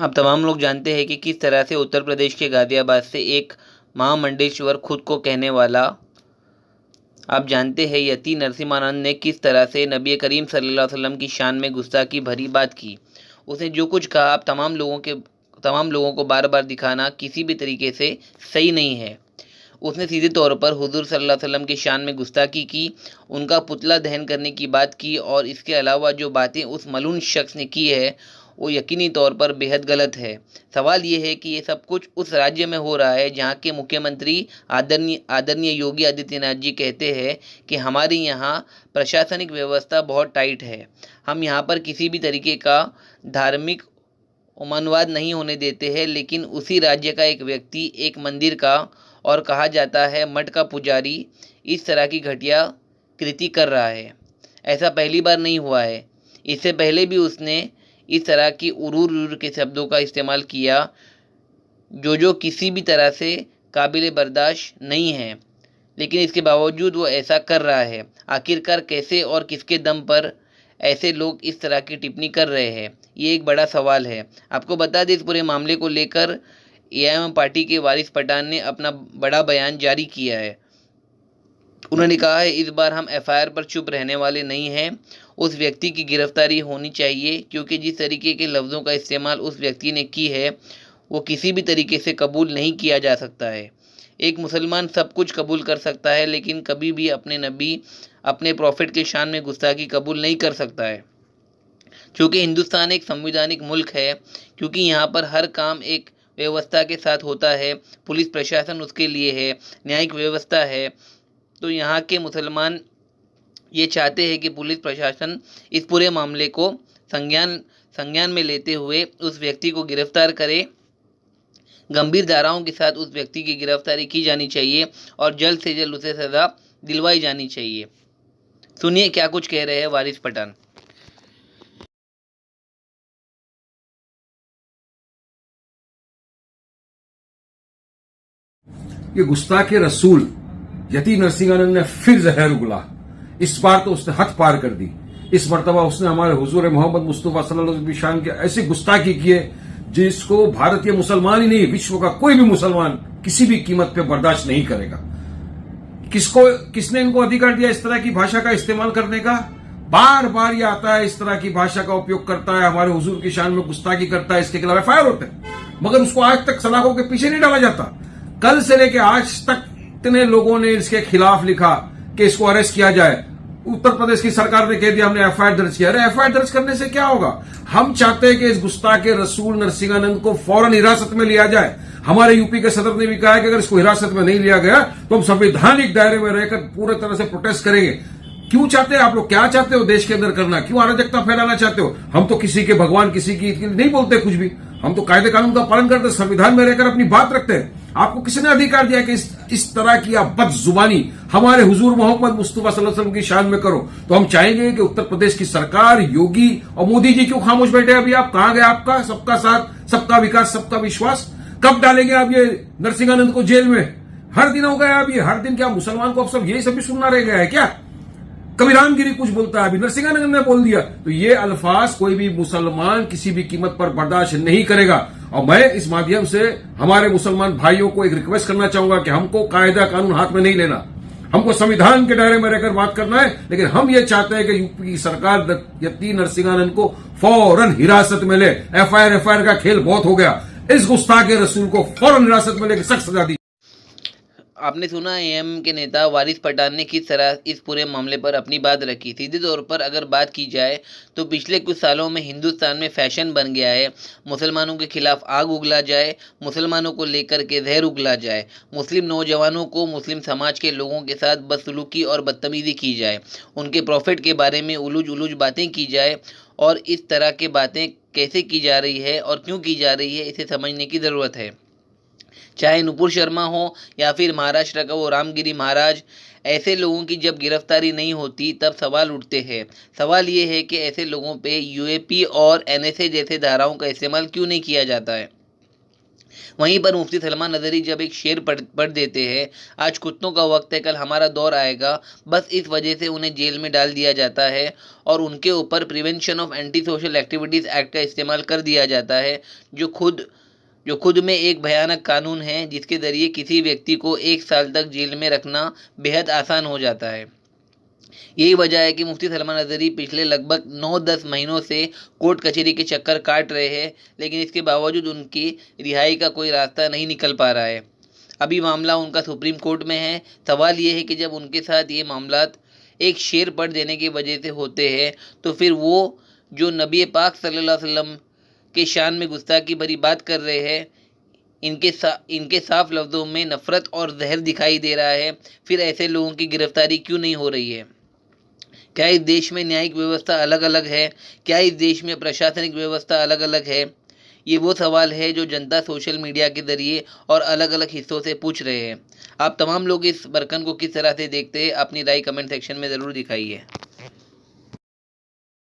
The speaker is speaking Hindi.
अब तमाम लोग जानते हैं कि किस तरह से उत्तर प्रदेश के गाज़ियाबाद से एक महामंडलेश्वर खुद को कहने वाला, आप जानते हैं यति नरसिम्हानंद ने किस तरह से नबी करीम सल्लल्लाहु अलैहि वसल्लम की शान में गुस्ताखी भरी बात की। उसने जो कुछ कहा, अब तमाम लोगों को बार बार दिखाना किसी भी तरीके से सही नहीं है। उसने सीधे तौर पर हुजूर सल्लल्लाहु अलैहि वसल्लम की शान में गुस्ताखी की, उनका पुतला दहन करने की बात की, और इसके अलावा जो बातें उस मलून शख्स ने की है वो यकीनी तौर पर बेहद गलत है। सवाल ये है कि ये सब कुछ उस राज्य में हो रहा है जहाँ के मुख्यमंत्री आदरणीय योगी आदित्यनाथ जी कहते हैं कि हमारे यहाँ प्रशासनिक व्यवस्था बहुत टाइट है, हम यहाँ पर किसी भी तरीके का धार्मिक उन्माद नहीं होने देते हैं। लेकिन उसी राज्य का एक व्यक्ति, एक मंदिर का और कहा जाता है मठ का पुजारी, इस तरह की घटिया कृति कर रहा है। ऐसा पहली बार नहीं हुआ है, इससे पहले भी उसने इस तरह की उरूर के शब्दों का इस्तेमाल किया जो किसी भी तरह से काबिल बर्दाश्त नहीं है, लेकिन इसके बावजूद वो ऐसा कर रहा है। आखिरकार कैसे और किसके दम पर ऐसे लोग इस तरह की टिप्पणी कर रहे हैं, ये एक बड़ा सवाल है। आपको बता दें, इस पूरे मामले को लेकर एआईएम पार्टी के वारिस पठान ने अपना बड़ा बयान जारी किया है। उन्होंने कहा है, इस बार हम एफआईआर पर चुप रहने वाले नहीं हैं, उस व्यक्ति की गिरफ्तारी होनी चाहिए, क्योंकि जिस तरीके के लफ्ज़ों का इस्तेमाल उस व्यक्ति ने की है वो किसी भी तरीके से कबूल नहीं किया जा सकता है। एक मुसलमान सब कुछ कबूल कर सकता है, लेकिन कभी भी अपने नबी, अपने प्रॉफिट के शान में गुस्ताखी कबूल नहीं कर सकता है। क्योंकि हिंदुस्तान एक संवैधानिक मुल्क है, क्योंकि यहाँ पर हर काम एक व्यवस्था के साथ होता है, पुलिस प्रशासन उसके लिए है, न्यायिक व्यवस्था है। तो यहाँ के मुसलमान ये चाहते हैं कि पुलिस प्रशासन इस पूरे मामले को संज्ञान में लेते हुए उस व्यक्ति को गिरफ्तार करे। गंभीर धाराओं के साथ उस व्यक्ति की गिरफ्तारी की जानी चाहिए और जल्द से जल्द उसे सज़ा दिलवाई जानी चाहिए। सुनिए क्या कुछ कह रहे हैं वारिस पठान। ये गुस्ताखे रसूल यति नरसिंहानंद ने फिर जहर उगला। इस बार तो उसने हद पार कर दी। इस मर्तबा उसने हमारे हुजूर मोहम्मद मुस्तफा सल्लल्लाहु अलैहि वसल्लम की शान के ऐसी गुस्ताखी की है जिसको भारतीय मुसलमान ही नहीं, विश्व का कोई भी मुसलमान किसी भी कीमत पे बर्दाश्त नहीं करेगा। किसने इनको अधिकार दिया इस तरह की भाषा का इस्तेमाल करने का? बार बार ये आता है, इस तरह की भाषा का उपयोग करता है, हमारे हुजूर की शान में गुस्ताखी करता है, इसके खिलाफ एफआईआर होते हैं, मगर उसको आज तक सलाखों के पीछे नहीं डाला जाता। कल से लेकर आज तक इतने लोगों ने इसके खिलाफ लिखा कि इसको अरेस्ट किया जाए। उत्तर प्रदेश की सरकार ने कह दिया हमने एफआईआर दर्ज किया। अरे एफआईआर दर्ज करने से क्या होगा? हम चाहते हैं कि इस गुस्ताखे रसूल नरसिंहानंद को फौरन हिरासत में लिया जाए। हमारे यूपी के सदर ने भी कहा है कि अगर इसको हिरासत में नहीं लिया गया तो हम संवैधानिक दायरे में रहकर पूरी तरह से प्रोटेस्ट करेंगे। क्यों चाहते हैं आप लोग? क्या चाहते हो देश के अंदर करना? क्यों अराजकता फैलाना चाहते हो? हम तो किसी के भगवान, किसी की नहीं बोलते कुछ भी। हम तो कायदे कानून का पालन करते, संविधान में रहकर अपनी बात रखते हैं। आपको किसने अधिकार दिया कि इस तरह की आप बदजुबानी हमारे हुजूर मोहम्मद मुस्तफा सल्लल्लाहु अलैहि वसल्लम की शान में करो? तो हम चाहेंगे कि उत्तर प्रदेश की सरकार, योगी और मोदी जी क्यों खामोश बैठे? अभी आप कहां गए? आपका सबका साथ, सबका विकास, सबका विश्वास कब डालेंगे आप ये नरसिंहानंद को जेल में? हर दिन हो गया। अब ये हर दिन क्या मुसलमान को अब सब यही सभी सुनना रह गया है क्या? कभी रामगिरी कुछ बोलता है, अभी नरसिंहानंद ने बोल दिया। तो ये अल्फाज कोई भी मुसलमान किसी भी कीमत पर बर्दाश्त नहीं करेगा। और मैं इस माध्यम से हमारे मुसलमान भाइयों को एक रिक्वेस्ट करना चाहूंगा कि हमको कायदा कानून हाथ में नहीं लेना, हमको संविधान के दायरे में रहकर बात करना है। लेकिन हम ये चाहते हैं कि यूपी की सरकार यति नरसिंहानंद को फौरन हिरासत में ले। एफआईआर का खेल बहुत हो गया। इस गुस्ताखे रसूल को फौरन हिरासत में लेकर सख्त सजा दी। आपने सुना एएम के नेता वारिस पठान ने किस तरह इस पूरे मामले पर अपनी बात रखी। सीधे तौर पर अगर बात की जाए तो पिछले कुछ सालों में हिंदुस्तान में फैशन बन गया है मुसलमानों के खिलाफ आग उगला जाए, मुसलमानों को लेकर के जहर उगला जाए, मुस्लिम नौजवानों को, मुस्लिम समाज के लोगों के साथ बदसलूकी और बदतमीज़ी की जाए, उनके प्रॉफिट के बारे में उलूज बातें की जाए। और इस तरह की बातें कैसे की जा रही है और क्यों की जा रही है, इसे समझने की ज़रूरत है। चाहे नुपुर शर्मा हो या फिर महाराष्ट्र का वो रामगिरी महाराज, ऐसे लोगों की जब गिरफ्तारी नहीं होती तब सवाल उठते हैं। सवाल ये है कि ऐसे लोगों पे यूएपी और एनएसए जैसे धाराओं का इस्तेमाल क्यों नहीं किया जाता है। वहीं पर मुफ्ती सलमान नज़री जब एक शेर पढ़ देते हैं, आज कुत्तों का वक्त है, कल हमारा दौर आएगा, बस इस वजह से उन्हें जेल में डाल दिया जाता है और उनके ऊपर prevention of anti social activities act का इस्तेमाल कर दिया जाता है, जो खुद में एक भयानक कानून है, जिसके ज़रिए किसी व्यक्ति को 1 साल तक जेल में रखना बेहद आसान हो जाता है। यही वजह है कि मुफ्ती सलमान नज़री पिछले लगभग 9-10 महीनों से कोर्ट कचहरी के चक्कर काट रहे हैं, लेकिन इसके बावजूद उनकी रिहाई का कोई रास्ता नहीं निकल पा रहा है। अभी मामला उनका सुप्रीम कोर्ट में है। सवाल ये है कि जब उनके साथ ये मामलात एक शेर पढ़ देने की वजह से होते हैं, तो फिर वो जो नबी पाक सल्लल्लाहु अलैहि वसल्लम के शान में गुस्ताखी भरी बात कर रहे हैं, इनके साफ लफ्ज़ों में नफ़रत और जहर दिखाई दे रहा है, फिर ऐसे लोगों की गिरफ्तारी क्यों नहीं हो रही है? क्या इस देश में न्यायिक व्यवस्था अलग अलग है? क्या इस देश में प्रशासनिक व्यवस्था अलग अलग है? ये वो सवाल है जो जनता सोशल मीडिया के ज़रिए और अलग अलग हिस्सों से पूछ रहे हैं। आप तमाम लोग इस बरकन को किस तरह से देखते हैं? अपनी राय कमेंट सेक्शन में ज़रूर दिखाइए।